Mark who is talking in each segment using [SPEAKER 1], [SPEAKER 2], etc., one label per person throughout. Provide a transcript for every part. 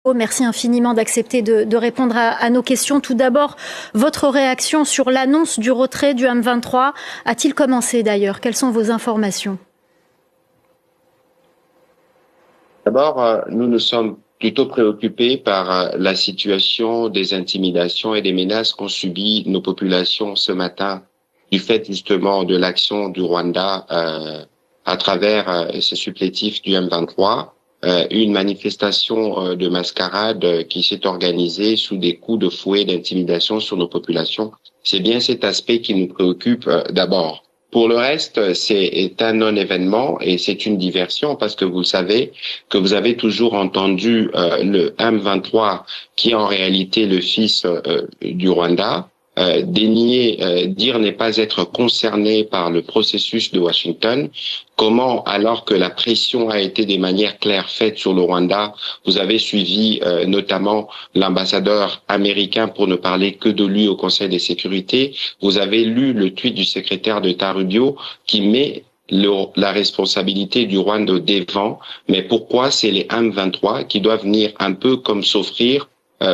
[SPEAKER 1] Merci infiniment d'accepter de répondre à nos questions. Tout d'abord, votre réaction sur l'annonce du retrait du M23. A-t-il commencé d'ailleurs? Quelles sont vos informations?
[SPEAKER 2] D'abord, nous nous sommes plutôt préoccupés par la situation des intimidations et des menaces qu'ont subies nos populations ce matin du fait justement de l'action du Rwanda à travers ce supplétif du M23. Une manifestation de mascarade qui s'est organisée sous des coups de fouet d'intimidation sur nos populations. C'est bien cet aspect qui nous préoccupe d'abord. Pour le reste, c'est un non-événement et c'est une diversion parce que vous savez que vous avez toujours entendu le M23 qui est en réalité le fils du Rwanda, dénier, dire ne pas être concerné par le processus de Washington. Comment, alors que la pression a été de manière claire faite sur le Rwanda, vous avez suivi notamment l'ambassadeur américain pour ne parler que de lui au Conseil de sécurité. Vous avez lu le tweet du secrétaire d'État Rubio qui met la responsabilité du Rwanda devant. Mais pourquoi c'est les M23 qui doivent venir un peu comme s'offrir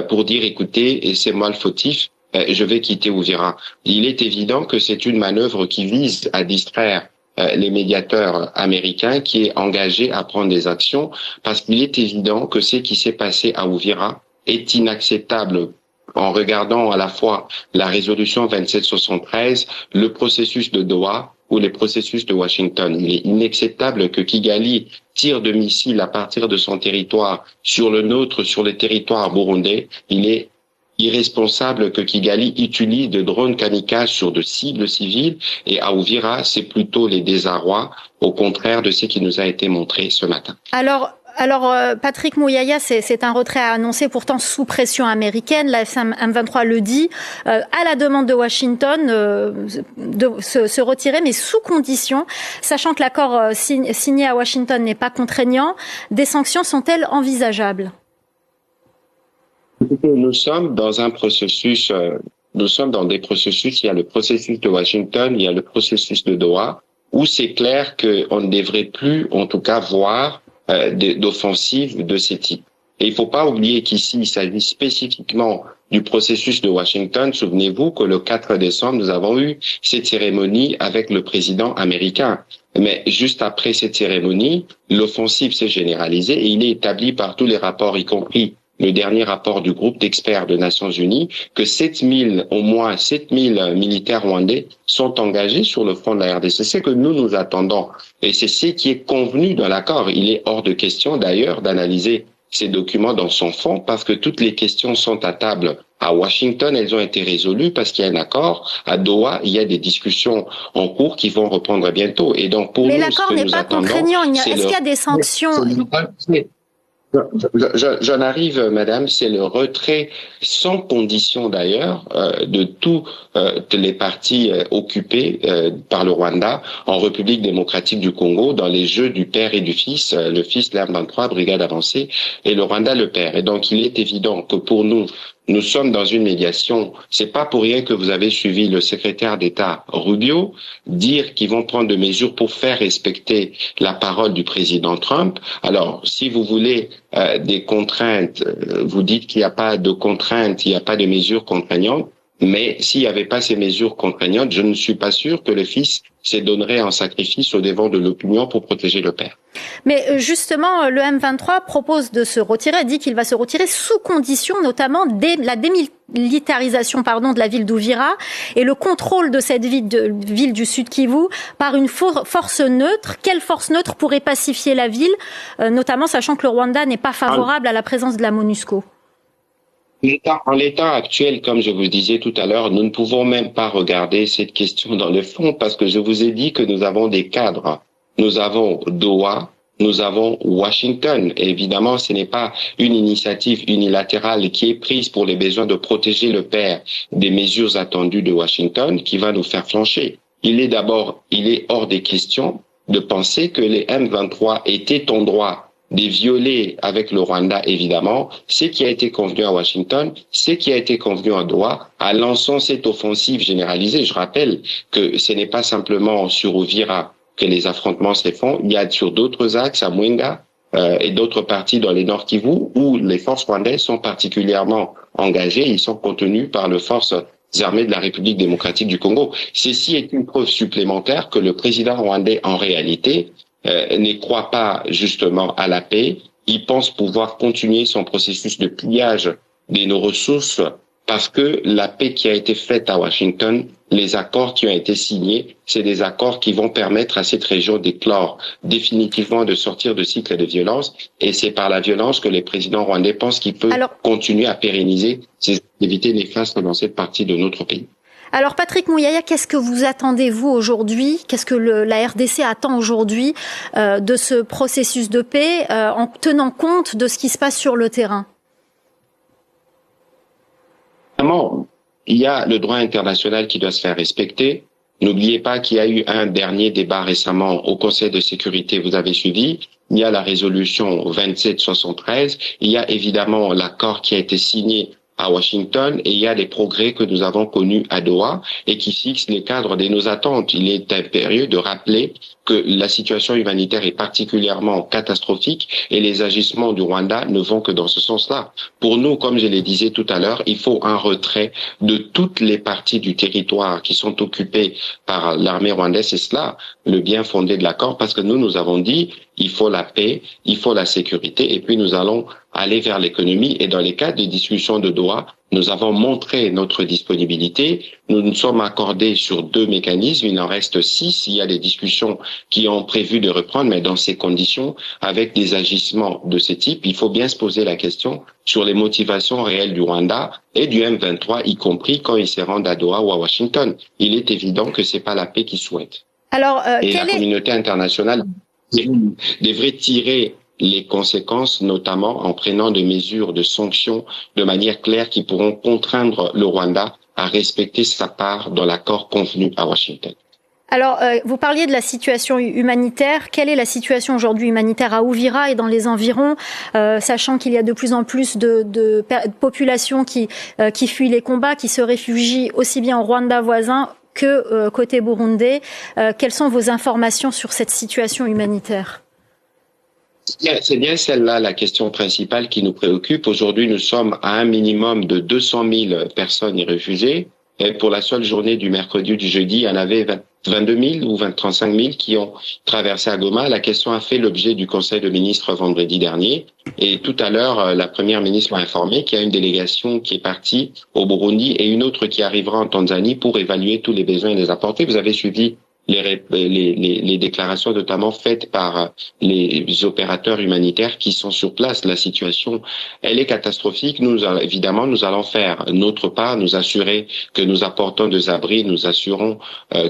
[SPEAKER 2] pour dire écoutez, et c'est moi le fautif, je vais quitter Uvira. Il est évident que c'est une manœuvre qui vise à distraire les médiateurs américains qui est engagé à prendre des actions parce qu'il est évident que ce qui s'est passé à Uvira est inacceptable en regardant à la fois la résolution 2773, le processus de Doha ou les processus de Washington. Il est inacceptable que Kigali tire de missiles à partir de son territoire sur le nôtre, sur le territoire burundais. Il est irresponsable que Kigali utilise de drones kamikazes sur de cibles civiles et à Uvira, c'est plutôt les désarrois, au contraire de ce qui nous a été montré ce matin.
[SPEAKER 1] Alors, Patrick Mouyaya, c'est un retrait à annoncer pourtant sous pression américaine. La M23 le dit, à la demande de Washington, de se retirer, mais sous condition, sachant que l'accord signé à Washington n'est pas contraignant. Des sanctions sont-elles envisageables?
[SPEAKER 2] Nous sommes dans un processus, nous sommes dans des processus, il y a le processus de Washington, il y a le processus de Doha, où c'est clair qu'on ne devrait plus, en tout cas, voir d'offensives de ce type. Et il ne faut pas oublier qu'ici, il s'agit spécifiquement du processus de Washington. Souvenez-vous que le 4 décembre, nous avons eu cette cérémonie avec le président américain. Mais juste après cette cérémonie, l'offensive s'est généralisée et il est établi par tous les rapports, y compris le dernier rapport du groupe d'experts des Nations Unies, que au moins 7000 militaires rwandais sont engagés sur le front de la RDC. C'est ce que nous attendons. Et c'est ce qui est convenu dans l'accord. Il est hors de question d'ailleurs d'analyser ces documents dans son fond parce que toutes les questions sont à table. À Washington, elles ont été résolues parce qu'il y a un accord. À Doha, il y a des discussions en cours qui vont reprendre bientôt. Et donc, pour
[SPEAKER 1] mais
[SPEAKER 2] nous,
[SPEAKER 1] l'accord n'est pas contraignant. Est-ce qu'il y a des sanctions?
[SPEAKER 2] J'en arrive, madame, c'est le retrait sans condition d'ailleurs de toutes les parties occupées par le Rwanda en République démocratique du Congo dans les jeux du père et du fils, le fils de l'M23, brigade avancée, et le Rwanda le père. Et donc il est évident que pour nous, nous sommes dans une médiation. C'est pas pour rien que vous avez suivi le secrétaire d'État Rubio dire qu'ils vont prendre des mesures pour faire respecter la parole du président Trump. Alors, si vous voulez des contraintes, vous dites qu'il n'y a pas de contraintes, il n'y a pas de mesures contraignantes. Mais s'il n'y avait pas ces mesures contraignantes, je ne suis pas sûr que le fils se donnerait en sacrifice au devant de l'opinion pour protéger le père.
[SPEAKER 1] Mais justement, le M23 propose de se retirer, dit qu'il va se retirer sous condition, notamment la démilitarisation de la ville d'Uvira et le contrôle de cette ville du Sud Kivu par une force neutre. Quelle force neutre pourrait pacifier la ville, notamment sachant que le Rwanda n'est pas favorable à la présence de la MONUSCO?
[SPEAKER 2] En l'état actuel, comme je vous le disais tout à l'heure, nous ne pouvons même pas regarder cette question dans le fond parce que je vous ai dit que nous avons des cadres. Nous avons Doha, nous avons Washington. Et évidemment, ce n'est pas une initiative unilatérale qui est prise pour les besoins de protéger le père des mesures attendues de Washington qui va nous faire flancher. Il est hors des questions de penser que les M23 étaient en droit de violer avec le Rwanda, évidemment, ce qui a été convenu à Washington, ce qui a été convenu à Doha, en lançant cette offensive généralisée. Je rappelle que ce n'est pas simplement sur Uvira que les affrontements se font, il y a sur d'autres axes, à Mwenga, et d'autres parties dans les Nord Kivu où les forces rwandaises sont particulièrement engagées. Ils sont contenus par les forces armées de la République démocratique du Congo. Ceci est une preuve supplémentaire que le président rwandais, en réalité, ne croit pas justement à la paix. Il pense pouvoir continuer son processus de pillage de nos ressources parce que la paix qui a été faite à Washington, les accords qui ont été signés, c'est des accords qui vont permettre à cette région d'éclore définitivement, de sortir de cycle de violence. Et c'est par la violence que les présidents rwandais pensent qu'il peut continuer à pérenniser ces activités néfastes dans cette partie de notre pays.
[SPEAKER 1] Alors Patrick Mouyaya, qu'est-ce que vous attendez vous aujourd'hui? Qu'est-ce que la RDC attend aujourd'hui de ce processus de paix en tenant compte de ce qui se passe sur le terrain?
[SPEAKER 2] Il y a le droit international qui doit se faire respecter. N'oubliez pas qu'il y a eu un dernier débat récemment au Conseil de sécurité, vous avez suivi. Il y a la résolution 2773. Il y a évidemment l'accord qui a été signé à Washington et il y a des progrès que nous avons connus à Doha et qui fixent les cadres de nos attentes. Il est impérieux de rappeler que la situation humanitaire est particulièrement catastrophique et les agissements du Rwanda ne vont que dans ce sens-là. Pour nous, comme je le disais tout à l'heure, il faut un retrait de toutes les parties du territoire qui sont occupées par l'armée rwandaise. C'est cela le bien fondé de l'accord parce que nous avons dit il faut la paix, il faut la sécurité et puis nous allons aller vers l'économie. Et dans les cadres des discussions de Doha, nous avons montré notre disponibilité. Nous nous sommes accordés sur 2 mécanismes. Il en reste 6. Il y a des discussions qui ont prévu de reprendre, mais dans ces conditions, avec des agissements de ce type, il faut bien se poser la question sur les motivations réelles du Rwanda et du M23, y compris quand ils se rendent à Doha ou à Washington. Il est évident que c'est pas la paix qu'ils souhaitent.
[SPEAKER 1] Alors,
[SPEAKER 2] et la communauté internationale devrait tirer les conséquences, notamment en prenant des mesures de sanctions de manière claire qui pourront contraindre le Rwanda à respecter sa part dans l'accord convenu à Washington.
[SPEAKER 1] Alors, vous parliez de la situation humanitaire. Quelle est la situation aujourd'hui humanitaire à Uvira et dans les environs, sachant qu'il y a de plus en plus de populations qui fuient les combats, qui se réfugient aussi bien au Rwanda voisin que côté burundais. Quelles sont vos informations sur cette situation humanitaire ?
[SPEAKER 2] C'est bien celle-là la question principale qui nous préoccupe. Aujourd'hui, nous sommes à un minimum de 200 000 personnes réfugiées. Et pour la seule journée du mercredi ou du jeudi, il y en avait 22 000 ou 35 000 qui ont traversé à Goma. La question a fait l'objet du Conseil de ministres vendredi dernier. Et tout à l'heure, la première ministre m'a informé qu'il y a une délégation qui est partie au Burundi et une autre qui arrivera en Tanzanie pour évaluer tous les besoins et les apporter. Vous avez suivi les déclarations notamment faites par les opérateurs humanitaires qui sont sur place. La situation, elle est catastrophique. Évidemment, nous allons faire notre part, nous assurer que nous apportons des abris, nous assurons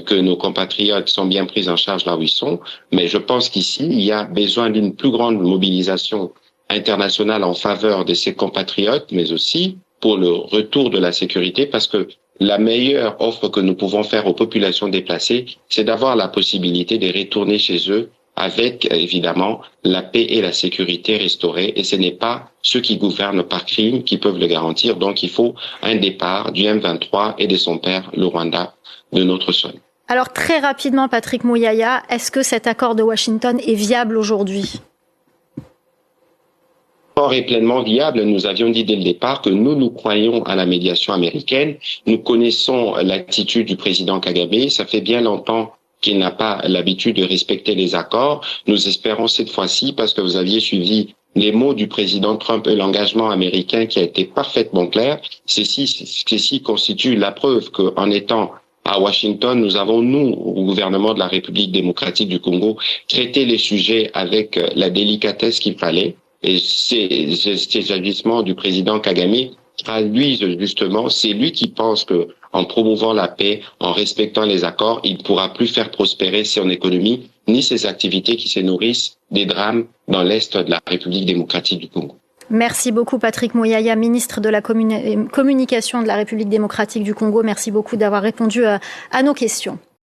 [SPEAKER 2] que nos compatriotes sont bien pris en charge là où ils sont. Mais je pense qu'ici, il y a besoin d'une plus grande mobilisation internationale en faveur de ces compatriotes, mais aussi pour le retour de la sécurité, parce que la meilleure offre que nous pouvons faire aux populations déplacées, c'est d'avoir la possibilité de retourner chez eux avec, évidemment, la paix et la sécurité restaurées. Et ce n'est pas ceux qui gouvernent par crime qui peuvent le garantir. Donc, il faut un départ du M23 et de son père, le Rwanda, de notre sol.
[SPEAKER 1] Alors, très rapidement, Patrick Mouyaya, est-ce que cet accord de Washington est viable aujourd'hui ?
[SPEAKER 2] Est pleinement viable. Nous avions dit dès le départ que nous croyons à la médiation américaine. Nous connaissons l'attitude du président Kagame. Ça fait bien longtemps qu'il n'a pas l'habitude de respecter les accords. Nous espérons cette fois-ci, parce que vous aviez suivi les mots du président Trump et l'engagement américain qui a été parfaitement clair. Ceci constitue la preuve qu'en étant à Washington, nous avons, nous, au gouvernement de la République démocratique du Congo, traité les sujets avec la délicatesse qu'il fallait. Et ces agissements du président Kagame traduisent justement, c'est lui qui pense que en promouvant la paix, en respectant les accords, il ne pourra plus faire prospérer son économie ni ses activités qui se nourrissent des drames dans l'Est de la République démocratique du Congo.
[SPEAKER 1] Merci beaucoup Patrick Mouyaya, ministre de la Communication de la République démocratique du Congo. Merci beaucoup d'avoir répondu à nos questions.